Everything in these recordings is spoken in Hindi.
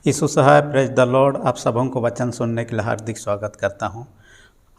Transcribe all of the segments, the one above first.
यीशु सहाय प्रेज द लॉर्ड। आप सबों को वचन सुनने के लिए हार्दिक स्वागत करता हूं।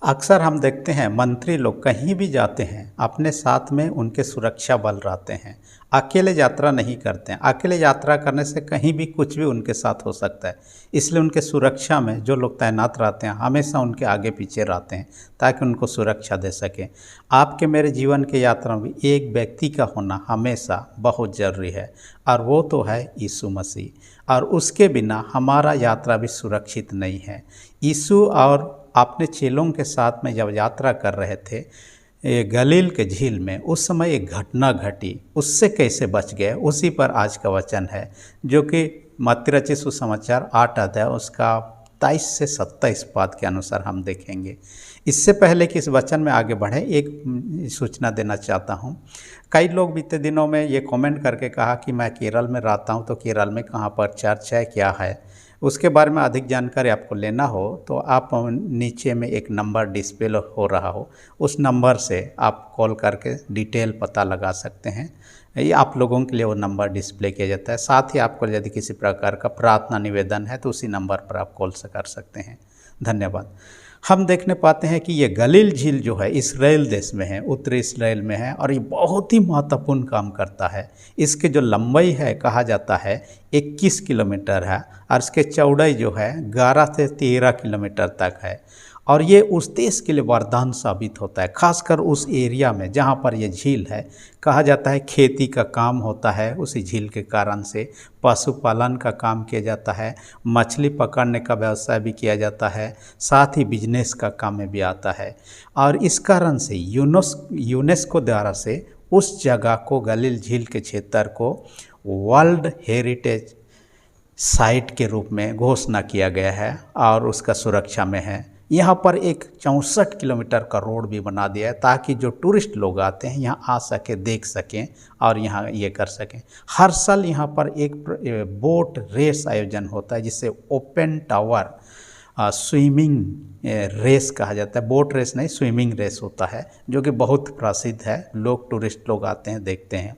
अक्सर हम देखते हैं मंत्री लोग कहीं भी जाते हैं अपने साथ में उनके सुरक्षा बल रहते हैं। अकेले यात्रा नहीं करते हैं। अकेले यात्रा करने से कहीं भी कुछ भी उनके साथ हो सकता है, इसलिए उनके सुरक्षा में जो लोग तैनात रहते हैं हमेशा उनके आगे पीछे रहते हैं ताकि उनको सुरक्षा दे सकें। आपके मेरे जीवन के यात्रा में एक व्यक्ति का होना हमेशा बहुत ज़रूरी है और वो तो है यीशु मसीह, और उसके बिना हमारा यात्रा भी सुरक्षित नहीं है। यीशु और अपने चेलों के साथ में जब यात्रा कर रहे थे गलील के झील में, उस समय एक घटना घटी, उससे कैसे बच गए उसी पर आज का वचन है, जो कि मत्ती रचित सुसमाचार 8 अध्याय उसका 23 से 27 पद के अनुसार हम देखेंगे। इससे पहले कि इस वचन में आगे बढ़े एक सूचना देना चाहता हूँ। कई लोग बीते दिनों में ये कमेंट करके कहा कि मैं केरल में रहता हूँ, तो केरल में कहाँ पर चर्च है, क्या है, उसके बारे में अधिक जानकारी आपको लेना हो तो आप नीचे में एक नंबर डिस्प्ले हो रहा हो, उस नंबर से आप कॉल करके डिटेल पता लगा सकते हैं। ये आप लोगों के लिए वो नंबर डिस्प्ले किया जाता है। साथ ही आपको यदि किसी प्रकार का प्रार्थना निवेदन है तो उसी नंबर पर आप कॉल से कर सकते हैं। धन्यवाद। हम देखने पाते हैं कि ये गलील झील जो है इस्राएल देश में है, उत्तरी इस्राएल में है, और ये बहुत ही महत्वपूर्ण काम करता है। इसकी जो लंबाई है कहा जाता है 21 किलोमीटर है, और इसके चौड़ाई जो है 11 से 13 किलोमीटर तक है। और ये उस देश के लिए वरदान साबित होता है, खासकर उस एरिया में जहाँ पर यह झील है। कहा जाता है खेती का काम होता है उसी झील के कारण से, पशुपालन का काम किया जाता है, मछली पकड़ने का व्यवसाय भी किया जाता है, साथ ही बिजनेस का काम में भी आता है। और इस कारण से यूनेस्को द्वारा से उस जगह को, गलील झील के क्षेत्र को वर्ल्ड हेरिटेज साइट के रूप में घोषणा किया गया है और उसका सुरक्षा में है। यहाँ पर एक 64 किलोमीटर का रोड भी बना दिया है ताकि जो टूरिस्ट लोग आते हैं यहाँ आ सके, देख सकें और यहाँ ये कर सकें। हर साल यहाँ पर एक बोट रेस आयोजन होता है जिसे ओपन टावर स्विमिंग रेस कहा जाता है। बोट रेस नहीं, स्विमिंग रेस होता है, जो कि बहुत प्रसिद्ध है। लोग, टूरिस्ट लोग आते हैं, देखते हैं।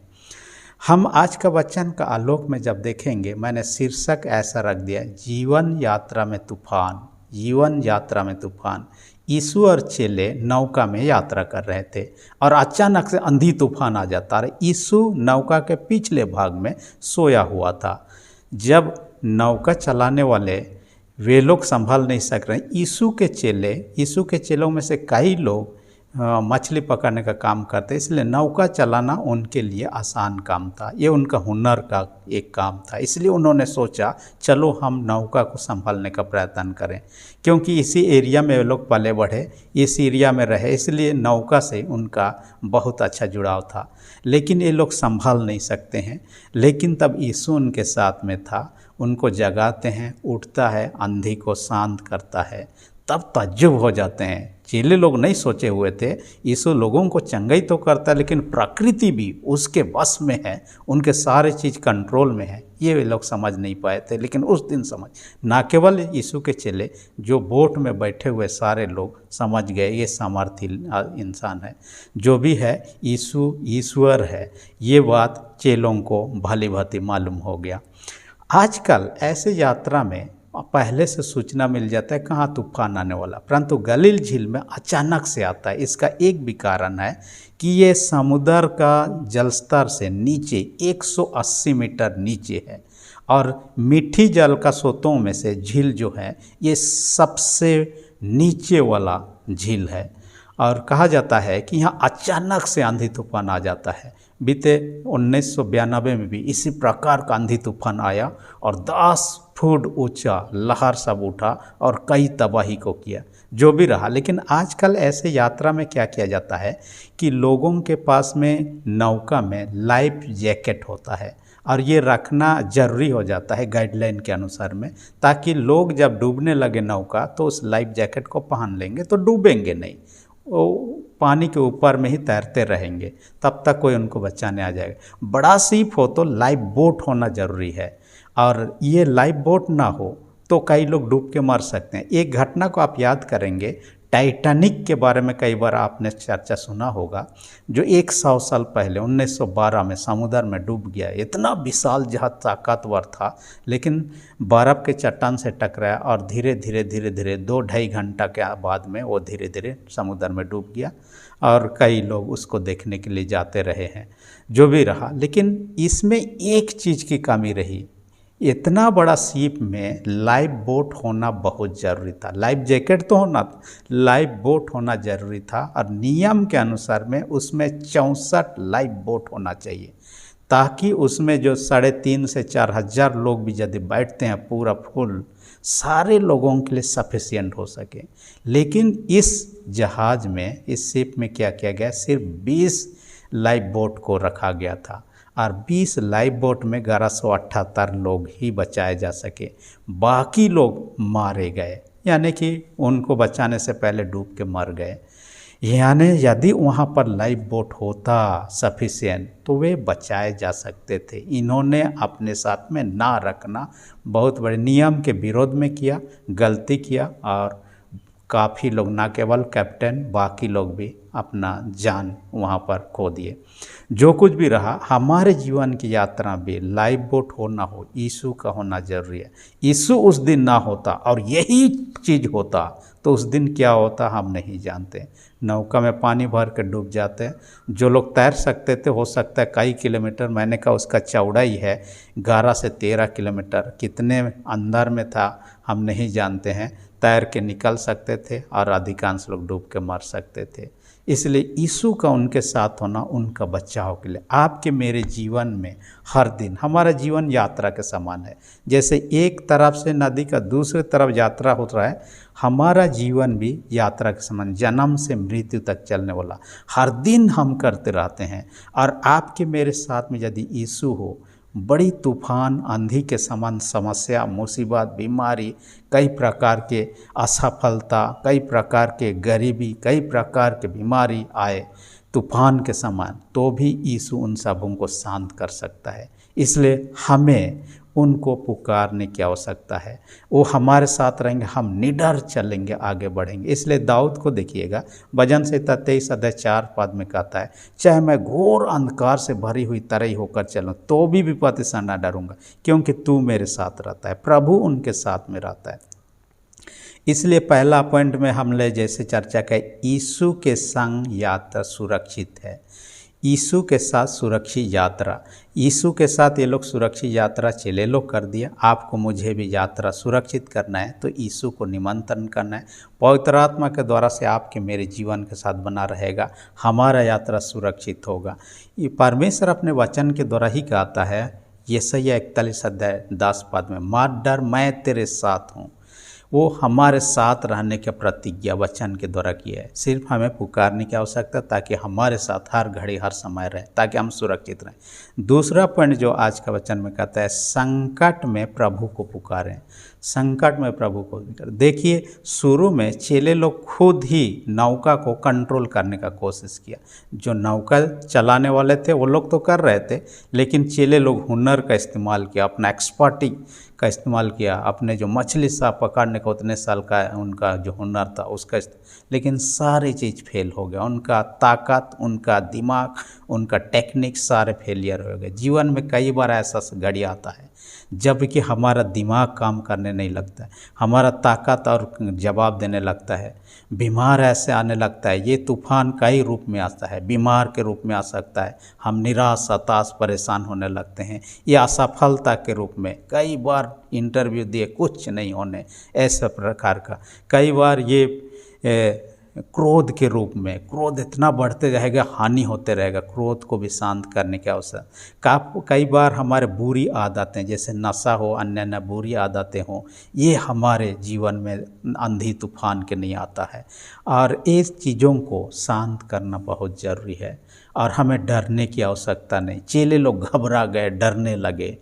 हम आज का वचन का आलोक में जब देखेंगे, मैंने शीर्षक ऐसा रख दिया, जीवन यात्रा में तूफान। जीवन यात्रा में तूफान। यीशु और चेले नौका में यात्रा कर रहे थे और अचानक से आंधी तूफान आ जाता है। यीशु नौका के पिछले भाग में सोया हुआ था। जब नौका चलाने वाले वे लोग संभाल नहीं सक रहे, यीशु के चेलों में से कई लोग मछली पकड़ने का काम करते, इसलिए नौका चलाना उनके लिए आसान काम था। ये उनका हुनर का एक काम था, इसलिए उन्होंने सोचा चलो हम नौका को संभालने का प्रयत्न करें। क्योंकि इसी एरिया में वे लोग पले बढ़े, इस एरिया में रहे, इसलिए नौका से उनका बहुत अच्छा जुड़ाव था। लेकिन ये लोग संभाल नहीं सकते हैं। लेकिन तब यीशु उनके साथ में था, उनको जगाते हैं, उठता है, आंधी को शांत करता है। तब ताज्जुब हो जाते हैं। चेले लोग नहीं सोचे हुए थे, यीशु लोगों को चंगाई तो करता है लेकिन प्रकृति भी उसके वश में है, उनके सारे चीज़ कंट्रोल में है। ये वे लोग समझ नहीं पाए थे, लेकिन उस दिन समझ, ना केवल यीशु के चेले, जो बोट में बैठे हुए सारे लोग समझ गए ये सामर्थी इंसान है, जो भी है यीशु ईश्वर है। ये बात चेलों को भली भांति मालूम हो गया। आजकल ऐसे यात्रा में पहले से सूचना मिल जाता है कहाँ तूफान आने वाला, परंतु गलील झील में अचानक से आता है। इसका एक भी कारण है कि ये समुद्र का जलस्तर से नीचे 180 मीटर नीचे है, और मीठी जल का स्रोतों में से झील जो है ये सबसे नीचे वाला झील है। और कहा जाता है कि यहाँ अचानक से आंधी तूफान आ जाता है। बीते 1992 में भी इसी प्रकार का आंधी तूफान आया और 10 फुट ऊंचा लहर सब उठा और कई तबाही को किया, जो भी रहा। लेकिन आजकल ऐसे यात्रा में क्या किया जाता है कि लोगों के पास में नौका में लाइफ जैकेट होता है, और ये रखना ज़रूरी हो जाता है गाइडलाइन के अनुसार में, ताकि लोग जब डूबने लगे नौका तो उस लाइफ जैकेट को पहन लेंगे तो डूबेंगे नहीं, वो पानी के ऊपर में ही तैरते रहेंगे, तब तक कोई उनको बचाने आ जाएगा। बड़ा सीप हो तो लाइफ बोट होना ज़रूरी है, और ये लाइफ बोट ना हो तो कई लोग डूब के मर सकते हैं। एक घटना को आप याद करेंगे, टाइटैनिक के बारे में कई बार आपने चर्चा सुना होगा, जो 100 साल पहले 1912 में समुद्र में डूब गया। इतना विशाल जहाज ताकतवर था, लेकिन बर्फ़ के चट्टान से टकराया और धीरे धीरे धीरे धीरे 2-2.5 घंटा के बाद में वो धीरे धीरे समुद्र में डूब गया और कई लोग उसको देखने के लिए जाते रहे हैं। जो भी रहा, लेकिन इसमें एक चीज़ की कमी रही। इतना बड़ा शिप में लाइफ बोट होना बहुत ज़रूरी था। लाइफ जैकेट तो होना, लाइफ बोट होना ज़रूरी था और नियम के अनुसार में उसमें 64 लाइफ बोट होना चाहिए, ताकि उसमें जो 3.5 से 4 हज़ार लोग भी यदि बैठते हैं पूरा फुल, सारे लोगों के लिए सफिशिएंट हो सके। लेकिन इस जहाज़ में, इस शिप में क्या किया गया, सिर्फ 20 लाइफ बोट को रखा गया था और 20 लाइफ बोट में 1178 लोग ही बचाए जा सके। बाकी लोग मारे गए, यानी कि उनको बचाने से पहले डूब के मर गए। यानी यदि वहाँ पर लाइफ बोट होता सफिशिएंट तो वे बचाए जा सकते थे। इन्होंने अपने साथ में ना रखना बहुत बड़े नियम के विरोध में किया, गलती किया और काफ़ी लोग, ना केवल कैप्टन, बाकी लोग भी अपना जान वहाँ पर खो दिए। जो कुछ भी रहा, हमारे जीवन की यात्रा भी लाइफ बोट हो ना हो, यीशु का होना जरूरी है। यीशु उस दिन ना होता और यही चीज़ होता तो उस दिन क्या होता हम नहीं जानते। नौका में पानी भर के डूब जाते। जो लोग तैर सकते थे, हो सकता है कई किलोमीटर, मैंने कहा उसका चौड़ाई है 11 से 13 किलोमीटर, कितने अंदर में था हम नहीं जानते हैं, तैर के निकल सकते थे और अधिकांश लोग डूब के मर सकते थे। इसलिए यीशु का उनके साथ होना उनका बचाव के लिए। आपके मेरे जीवन में हर दिन, हमारा जीवन यात्रा के समान है। जैसे एक तरफ से नदी का दूसरे तरफ यात्रा हो रहा है, हमारा जीवन भी यात्रा के समान, जन्म से मृत्यु तक चलने वाला हर दिन हम करते रहते हैं। और आपके मेरे साथ में यदि यीशु हो, बड़ी तूफान आंधी के समान समस्या, मुसीबत, बीमारी, कई प्रकार के असफलता, कई प्रकार के गरीबी, कई प्रकार के बीमारी आए तूफान के समान, तो भी यीशु उन सबों को शांत कर सकता है। इसलिए हमें उनको पुकारने की आवश्यकता है। वो हमारे साथ रहेंगे, हम निडर चलेंगे, आगे बढ़ेंगे। इसलिए दाऊद को देखिएगा, भजन संहिता 23 अध्याय 4 पद में कहता है, चाहे मैं घोर अंधकार से भरी हुई तराई होकर चलूं तो भी विपत्ति से न डरूंगा, क्योंकि तू मेरे साथ रहता है। प्रभु उनके साथ में रहता है। इसलिए पहला पॉइंट में हमने जैसे चर्चा की, यीशु के संग यात्रा सुरक्षित है। यीशु के साथ सुरक्षित यात्रा, यीशु के साथ ये लोग सुरक्षित यात्रा चेले लोग कर दिया। आपको मुझे भी यात्रा सुरक्षित करना है तो यीशु को निमंत्रण करना है। पवित्र आत्मा के द्वारा से आपके मेरे जीवन के साथ बना रहेगा, हमारा यात्रा सुरक्षित होगा। ये परमेश्वर अपने वचन के द्वारा ही कहता है, यशायाह 41 अध्याय 10 पद में, मत डर, मैं तेरे साथ हूँ। वो हमारे साथ रहने की प्रतिज्ञा वचन के द्वारा की है। सिर्फ हमें पुकारने की आवश्यकता, ताकि हमारे साथ हर घड़ी हर समय रहे, ताकि हम सुरक्षित रहें। दूसरा पॉइंट जो आज का वचन में कहता है, संकट में प्रभु को पुकारें। संकट में प्रभु को पुकारें। देखिए, शुरू में चेले लोग खुद ही नौका को कंट्रोल करने का कोशिश किया। जो नौका चलाने वाले थे वो लोग तो कर रहे थे, लेकिन चेले लोग हुनर का इस्तेमाल किया, अपना एक्सपर्टी का इस्तेमाल किया, अपने जो मछली साफ पकड़ने का उतने साल का उनका जो हुनर था उसका, लेकिन सारी चीज़ फेल हो गया। उनका ताकत, उनका दिमाग, उनका टेक्निक सारे फेलियर हो गए। जीवन में कई बार ऐसा घड़ी आता है जबकि हमारा दिमाग काम करने नहीं लगता है, हमारा ताकत और जवाब देने लगता है। बीमार ऐसे आने लगता है, ये तूफान कई रूप में आता है, बीमार के रूप में आ सकता है। हम निराश, हताश, परेशान होने लगते हैं। ये असफलता के रूप में, कई बार इंटरव्यू दिए कुछ नहीं होने, ऐसा प्रकार का। कई बार ये क्रोध के रूप में, क्रोध इतना बढ़ते रहेगा, हानि होते रहेगा। क्रोध को भी शांत करने की आवश्यकता। कई बार हमारे बुरी आदतें, जैसे नशा हो, अन्य बुरी आदतें हों, ये हमारे जीवन में आंधी तूफान के नहीं आता है। और इस चीज़ों को शांत करना बहुत ज़रूरी है और हमें डरने की आवश्यकता नहीं। चेले लोग घबरा गए, डरने लगे,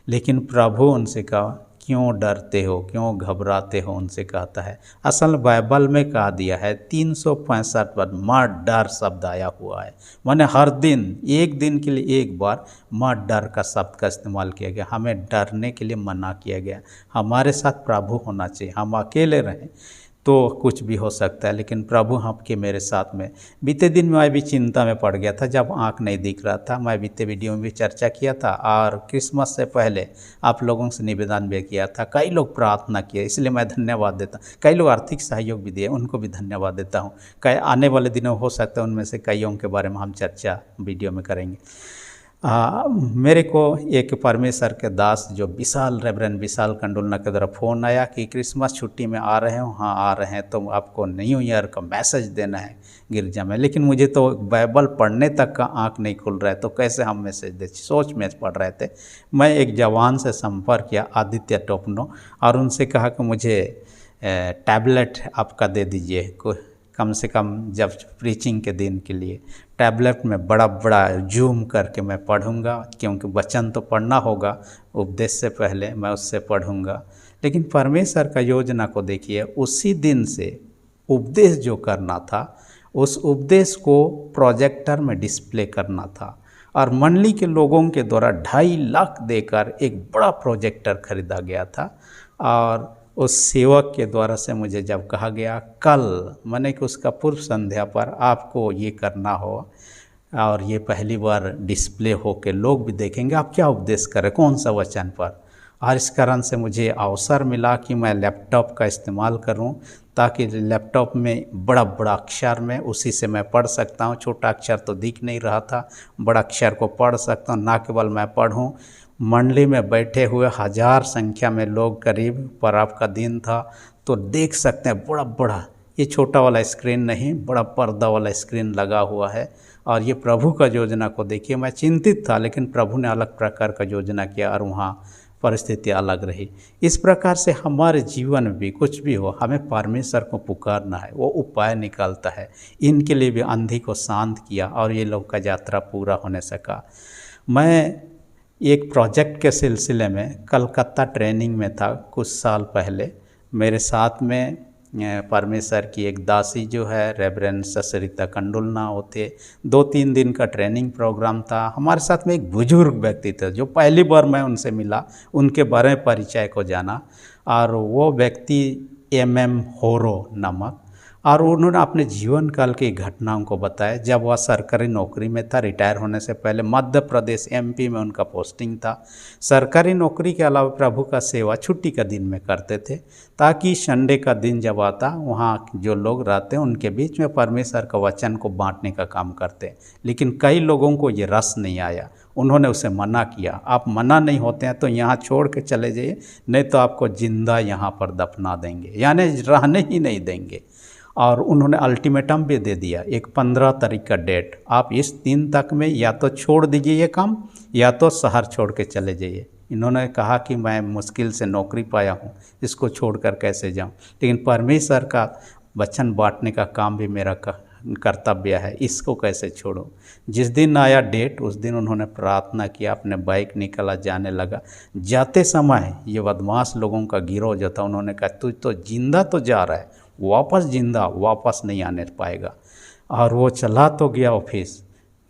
लेकिन प्रभु उनसे कहा, क्यों डरते हो, क्यों घबराते हो, उनसे कहता है। असल बाइबल में कहा दिया है 365 बार मत डर शब्द आया हुआ है, माने हर दिन, एक दिन के लिए एक बार मत डर का शब्द का इस्तेमाल किया गया। हमें डरने के लिए मना किया गया। हमारे साथ प्रभु होना चाहिए, हम अकेले रहें तो कुछ भी हो सकता है, लेकिन प्रभु आपके मेरे साथ में। बीते दिन मैं भी चिंता में पड़ गया था जब आँख नहीं दिख रहा था। मैं बीते वीडियो में भी चर्चा किया था और क्रिसमस से पहले आप लोगों से निवेदन भी किया था। कई लोग प्रार्थना किए, इसलिए मैं धन्यवाद देता। कई लोग आर्थिक सहयोग भी दिए, उनको भी धन्यवाद देता हूँ। कई आने वाले दिनों हो सकता है उनमें से कईयों के बारे में हम चर्चा वीडियो में करेंगे। मेरे को एक परमेश्वर के दास जो विशाल रेवरेंड विशाल कंडुलना के द्वारा फ़ोन आया कि क्रिसमस छुट्टी में आ रहे हो। हाँ आ रहे हैं, तो आपको न्यू ईयर का मैसेज देना है गिरजा में। लेकिन मुझे तो बाइबल पढ़ने तक का आँख नहीं खुल रहा है, तो कैसे हम मैसेज दे, सोच में पढ़ रहे थे। मैं एक जवान से संपर्क किया, आदित्य टोपनो, और उनसे कहा कि मुझे टैबलेट आपका दे दीजिए, कम से कम जब प्रीचिंग के दिन के लिए टैबलेट में बड़ा बड़ा जूम करके मैं पढ़ूंगा, क्योंकि वचन तो पढ़ना होगा, उपदेश से पहले मैं उससे पढ़ूंगा। लेकिन परमेश्वर का योजना को देखिए, उसी दिन से उपदेश जो करना था, उस उपदेश को प्रोजेक्टर में डिस्प्ले करना था, और मंडली के लोगों के द्वारा 2.5 लाख देकर एक बड़ा प्रोजेक्टर खरीदा गया था। और उस सेवक के द्वारा से मुझे जब कहा गया कल, मैंने कि उसका पूर्व संध्या पर आपको ये करना हो, और ये पहली बार डिस्प्ले हो के लोग भी देखेंगे आप क्या उपदेश करें, कौन सा वचन पर। और इस कारण से मुझे अवसर मिला कि मैं लैपटॉप का इस्तेमाल करूं, ताकि लैपटॉप में बड़ा बड़ा अक्षर में उसी से मैं पढ़ सकता हूं। छोटा अक्षर तो दिख नहीं रहा था, बड़ा अक्षर को पढ़ सकता हूं। ना केवल मैं पढ़ूं, मंडली में बैठे हुए 1000 संख्या में लोग करीब, पर्व का दिन था, तो देख सकते हैं बड़ा बड़ा, ये छोटा वाला स्क्रीन नहीं, बड़ा पर्दा वाला स्क्रीन लगा हुआ है। और ये प्रभु का योजना को देखिए, मैं चिंतित था, लेकिन प्रभु ने अलग प्रकार का योजना किया और वहाँ परिस्थिति अलग रही। इस प्रकार से हमारे जीवन में भी कुछ भी हो, हमें परमेश्वर को पुकारना है, वो उपाय निकालता है। इनके लिए भी आंधी को शांत किया और ये लोग का यात्रा पूरा होने सका। मैं एक प्रोजेक्ट के सिलसिले में कलकत्ता ट्रेनिंग में था कुछ साल पहले। मेरे साथ में परमेश्वर की एक दासी जो है रेवरेंड सरिता कंडुलना होते, 2-3 दिन का ट्रेनिंग प्रोग्राम था। हमारे साथ में एक बुजुर्ग व्यक्ति थे जो पहली बार मैं उनसे मिला, उनके बारे में परिचय को जाना। और वो व्यक्ति MM होरो नामक, और उन्होंने अपने जीवन काल की घटनाओं को बताया। जब वह सरकारी नौकरी में था, रिटायर होने से पहले मध्य प्रदेश MP में उनका पोस्टिंग था। सरकारी नौकरी के अलावा प्रभु का सेवा छुट्टी का दिन में करते थे, ताकि संडे का दिन जब आता, वहाँ जो लोग रहते हैं उनके बीच में परमेश्वर का वचन को बांटने का काम करते। लेकिन कई लोगों को ये रस नहीं आया, उन्होंने उसे मना किया। आप मना नहीं होते हैं तो यहाँ छोड़ के चले जाइए, नहीं तो आपको जिंदा यहाँ पर दफना देंगे, यानी रहने ही नहीं देंगे। और उन्होंने अल्टीमेटम भी दे दिया, एक 15 तारीख का डेट, आप इस दिन तक में या तो छोड़ दीजिए ये काम, या तो शहर छोड़ के चले जाइए। इन्होंने कहा कि मैं मुश्किल से नौकरी पाया हूँ, इसको छोड़कर कैसे जाऊँ। लेकिन परमेश्वर का वचन बांटने का काम भी मेरा कर्तव्य है, इसको कैसे छोड़ूं। जिस दिन आया डेट, उस दिन उन्होंने प्रार्थना किया, अपने बाइक निकला, जाने लगा। जाते समय ये बदमाश लोगों का गिरोह जो था, उन्होंने कहा तू तो जिंदा तो जा रहा है, वापस जिंदा वापस नहीं आने पाएगा। और वो चला तो गया ऑफिस,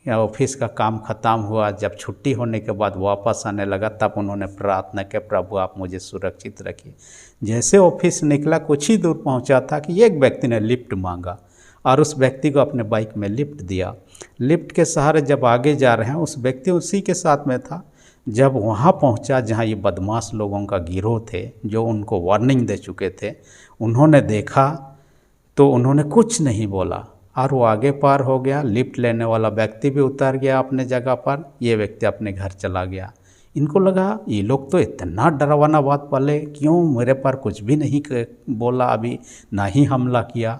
या ऑफिस का काम ख़त्म हुआ। जब छुट्टी होने के बाद वापस आने लगा, तब उन्होंने प्रार्थना किया, प्रभु आप मुझे सुरक्षित रखिए। जैसे ऑफिस निकला, कुछ ही दूर पहुंचा था कि एक व्यक्ति ने लिफ्ट मांगा, और उस व्यक्ति को अपने बाइक में लिफ्ट दिया। लिफ्ट के सहारे जब आगे जा रहे हैं, उस व्यक्ति उसी के साथ में था। जब वहाँ पहुँचा जहाँ ये बदमाश लोगों का गिरोह थे, जो उनको वार्निंग दे चुके थे, उन्होंने देखा तो उन्होंने कुछ नहीं बोला और वो आगे पार हो गया। लिफ्ट लेने वाला व्यक्ति भी उतर गया अपने जगह पर, ये व्यक्ति अपने घर चला गया। इनको लगा ये लोग तो इतना डरावना बात पहले क्यों मेरे पर कुछ भी नहीं बोला, अभी ना ही हमला किया।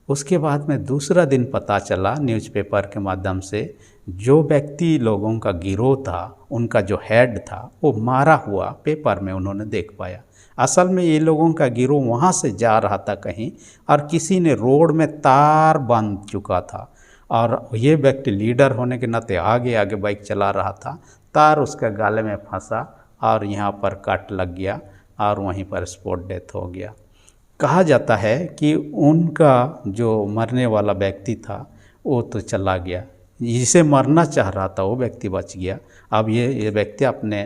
उसके बाद में दूसरा दिन पता चला न्यूज़पेपर के माध्यम से, जो व्यक्ति लोगों का गिरोह था, उनका जो हेड था, वो मारा हुआ पेपर में उन्होंने देख पाया। असल में ये लोगों का गिरोह वहाँ से जा रहा था कहीं, और किसी ने रोड में तार बांध चुका था, और ये व्यक्ति लीडर होने के नाते आगे आगे बाइक चला रहा था। तार उसके गाले में फंसा और यहाँ पर कट लग गया और वहीं पर स्पॉट डेथ हो गया। कहा जाता है कि उनका जो मरने वाला व्यक्ति था वो तो चला गया, जिसे मरना चाह रहा था वो व्यक्ति बच गया। अब ये व्यक्ति अपने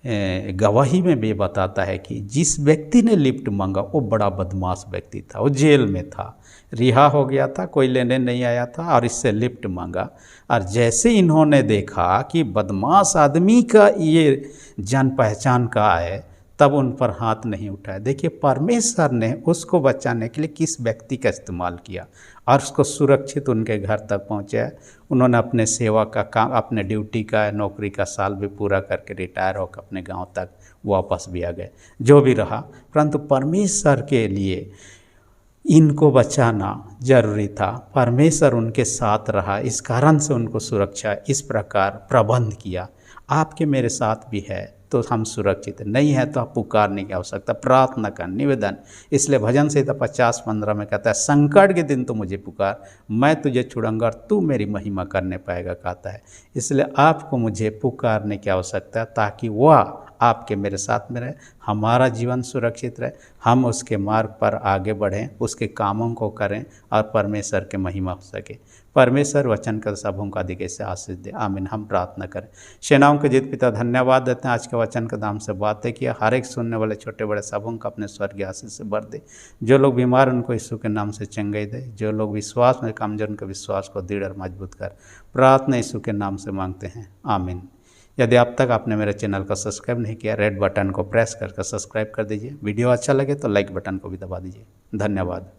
गवाही में भी बताता है कि जिस व्यक्ति ने लिफ्ट मांगा वो बड़ा बदमाश व्यक्ति था, वो जेल में था, रिहा हो गया था, कोई लेने नहीं आया था और इससे लिफ्ट मांगा। और जैसे इन्होंने देखा कि बदमाश आदमी का ये जान पहचान का है, तब उन पर हाथ नहीं उठाया। देखिए परमेश्वर ने उसको बचाने के लिए किस व्यक्ति का इस्तेमाल किया और उसको सुरक्षित उनके घर तक पहुँचाया। उन्होंने अपने सेवा का काम, अपने ड्यूटी का, नौकरी का साल भी पूरा करके रिटायर होकर अपने गांव तक वापस भी आ गए। जो भी रहा, परंतु परमेश्वर के लिए इनको बचाना जरूरी था। परमेश्वर उनके साथ रहा, इस कारण से उनको सुरक्षा इस प्रकार प्रबंध किया। आपके मेरे साथ भी है तो हम सुरक्षित, नहीं है तो आप पुकारने की आवश्यकता, प्रार्थना कर, निवेदन। इसलिए भजन संहिता 50:15 में कहता है, संकट के दिन तो मुझे पुकार, मैं तुझे छुड़ाऊंगा और तू मेरी महिमा करने पाएगा, कहता है। इसलिए आपको मुझे पुकारने की आवश्यकता है ताकि वह आपके मेरे साथ में रहे, हमारा जीवन सुरक्षित रहे, हम उसके मार्ग पर आगे बढ़ें, उसके कामों को करें और परमेश्वर की महिमा हो सके। परमेश्वर वचन कर सबों का अधिक से आशीष दे, आमीन। हम प्रार्थना करें। सेनाओं के जीत पिता, धन्यवाद देते हैं आज के वचन के नाम से बातें किया, हर एक सुनने वाले छोटे बड़े सबों का अपने स्वर्गीय आशीष से भर दे। जो लोग बीमार उनको यीशु के नाम से चंगाई दे, जो लोग विश्वास में कमजोर उनके विश्वास को दृढ़ और मजबूत कर, प्रार्थना यीशु के नाम से मांगते हैं, आमीन। यदि अब तक आपने मेरे चैनल को सब्सक्राइब नहीं किया, रेड बटन को प्रेस करके सब्सक्राइब कर दीजिए। वीडियो अच्छा लगे तो लाइक बटन को भी दबा दीजिए। धन्यवाद।